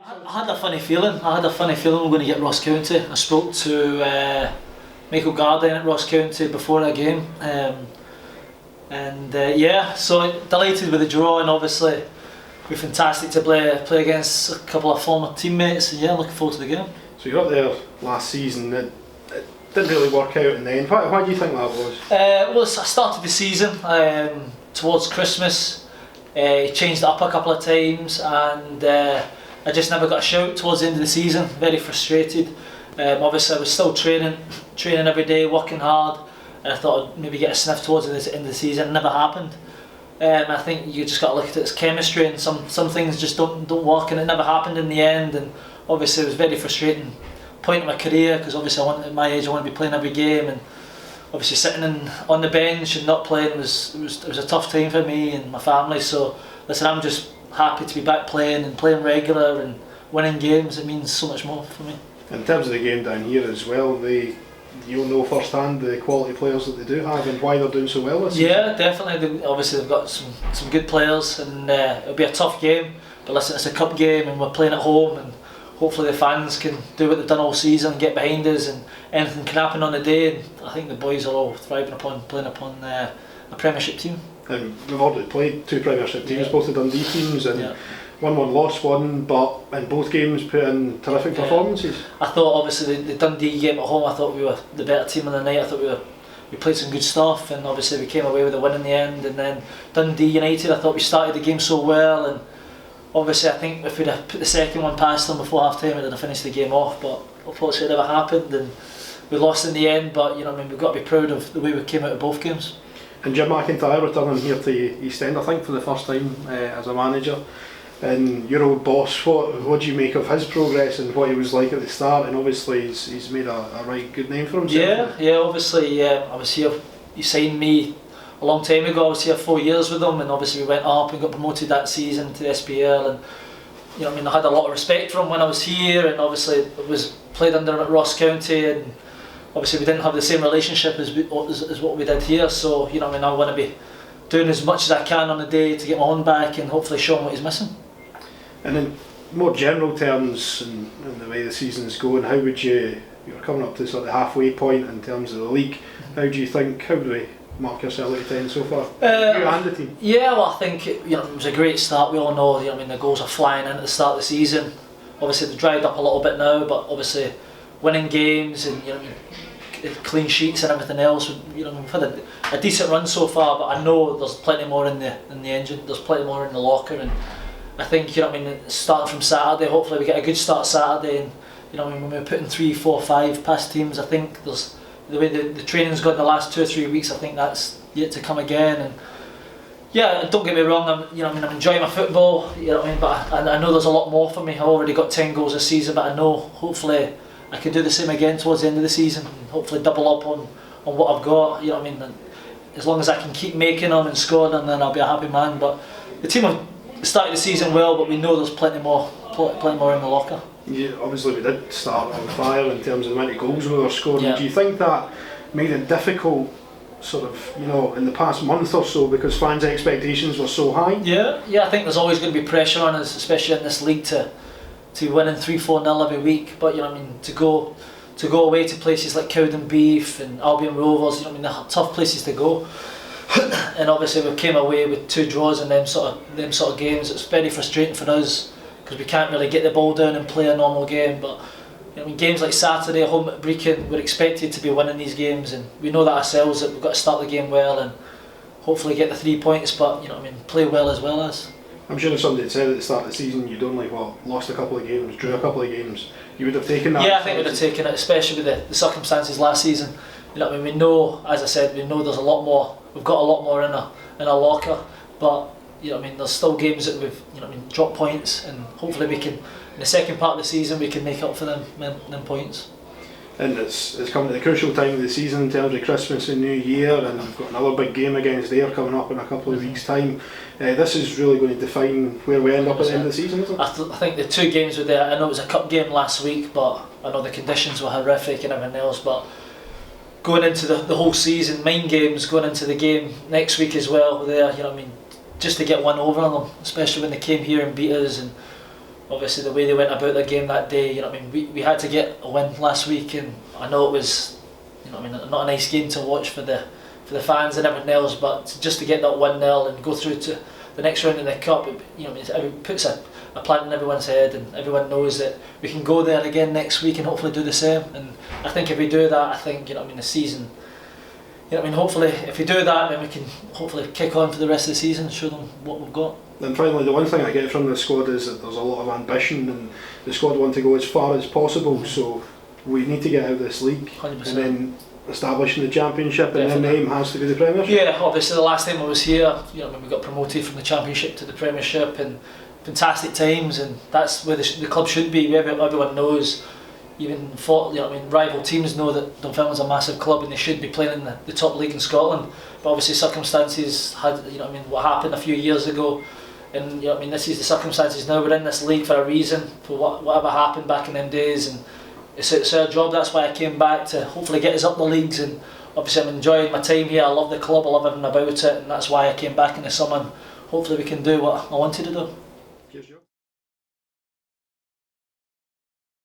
I had a funny feeling. we were going to get Ross County. I spoke to Michael Cardle at Ross County before that game, so delighted with the draw, and obviously it'd be fantastic to play against a couple of former teammates, and looking forward to the game. So you got there last season, it didn't really work out in the end. Why do you think that was? Well, I started the season towards Christmas, changed it up a couple of times, and I just never got a shout towards the end of the season. Very frustrated. Obviously I was still training every day, working hard, and I thought I'd maybe get a sniff towards the end of the season. It never happened. I think you just got to look at it as chemistry, and some things just don't work, and it never happened in the end. And obviously it was very frustrating point in my career, because obviously at my age I want to be playing every game, and obviously sitting on the bench and not playing was a tough time for me and my family. So listen, I'm just happy to be back playing and playing regular and winning games. It means so much more for me. In terms of the game down here as well, you'll know firsthand the quality players that they do have and why they're doing so well this season. Yeah, definitely. Obviously they've got some good players, and it'll be a tough game. But listen, it's a cup game and we're playing at home, and hopefully the fans can do what they've done all season and get behind us, and anything can happen on the day. And I think the boys are all thriving upon playing upon a Premiership team. And we've already played two Premiership teams, both the Dundee teams, and won one, lost one, but in both games put in terrific performances. I thought obviously the Dundee game at home, I thought we were the better team on the night. I thought we played some good stuff, and obviously we came away with a win in the end. And then Dundee United, I thought we started the game so well, and obviously I think if we'd have put the second one past them before half time, it would have finished the game off, but unfortunately it never happened, and we lost in the end. But we've got to be proud of the way we came out of both games. And Jim McIntyre returning here to East End, I think for the first time as a manager, and your old boss, what do you make of his progress and what he was like at the start? And obviously he's made a right good name for himself. Yeah, obviously I was here, he signed me a long time ago. I was here 4 years with him, and obviously we went up and got promoted that season to the SPL, and I had a lot of respect for him when I was here, and obviously it was played under him at Ross County, and obviously we didn't have the same relationship as what we did here. So I want to be doing as much as I can on the day to get my own back and hopefully show him what he's missing. And in more general terms, and the way the season's going, how would you're coming up to sort of the halfway point in terms of the league, how do we mark yourself out of 10 so far? You and the team? Yeah, well, I think it was a great start. We all know the goals are flying in at the start of the season. Obviously they've dried up a little bit now, but obviously winning games and clean sheets and everything else, we've had a decent run so far, but I know there's plenty more in the engine, there's plenty more in the locker, and I think starting from Saturday, hopefully we get a good start Saturday, and when we're putting 3, 4, 5 past teams, I think there's the way the training's got in the last 2 or 3 weeks, I think that's yet to come again. And don't get me wrong, I'm enjoying my football, but I know there's a lot more for me. I've already got 10 goals this season, but I know hopefully I can do the same again towards the end of the season, and hopefully double up on what I've got. As long as I can keep making them and scoring them, then I'll be a happy man. But the team have started the season well, but we know there's plenty more in the locker. Yeah, obviously we did start on fire in terms of the amount of goals we were scoring. Yeah. Do you think that made it difficult, sort of, in the past month or so, because fans' expectations were so high? Yeah, I think there's always going to be pressure on us, especially in this league, to winning 3-4-0 every week. But to go away to places like Cowdenbeath and Albion Rovers, they're tough places to go. And obviously we came away with 2 draws in them sort of games. It's very frustrating for us because we can't really get the ball down and play a normal game. But games like Saturday home at Brecon, we're expected to be winning these games, and we know that ourselves, that we've got to start the game well and hopefully get the 3 points. But play well as well as. I'm sure if somebody had said at the start of the season you'd only lost a couple of games, drew a couple of games, you would have taken that. Yeah, I think we'd have taken it, especially with the circumstances last season. We know, as I said, there's a lot more. We've got a lot more in our locker, but there's still games that we've dropped points, and hopefully we can, in the second part of the season, we can make up for them points. And it's coming to the crucial time of the season in terms of Christmas and New Year, and we've got another big game against Ayr coming up in a couple of weeks' time. This is really going to define where we end up at the end of the season, isn't it? I think the 2 games were there. I know it was a cup game last week, but I know the conditions were horrific and everything else. But going into the whole season, mind games, going into the game next week as well, there, just to get one over on them, especially when they came here and beat us, and obviously the way they went about their game that day, you know what I mean, we had to get a win last week, and I know it was, you know what I mean, not a nice game to watch for the fans and everything else, but just to get that 1-0 and go through to the next round in the cup, you know, it puts a plan in everyone's head, and everyone knows that we can go there again next week and hopefully do the same. And I think if we do that, I think, you know what I mean, the season, you know what I mean, hopefully if we do that, then we can hopefully kick on for the rest of the season, show them what we've got. And finally, the one thing I get from the squad is that there's a lot of ambition, and the squad want to go as far as possible, so we need to get out of this league 100%. and then establishing the championship. Definitely. And then the aim has to be the Premiership. Yeah, obviously the last time I was here, you know, when we got promoted from the Championship to the Premiership, and fantastic times, and that's where the club should be. Everyone knows, even you know, I mean, rival teams know that Dunfermline's a massive club and they should be playing in the top league in Scotland. But obviously circumstances had, you know, I mean, what happened a few years ago, and you know, I mean, this is the circumstances now. We're in this league for a reason, for whatever happened back in them days, and it's our job. That's why I came back, to hopefully get us up the leagues. And obviously I'm enjoying my time here. I love the club, I love everything about it, and that's why I came back in the summer, and hopefully we can do what I wanted to do. Cheers, Joe.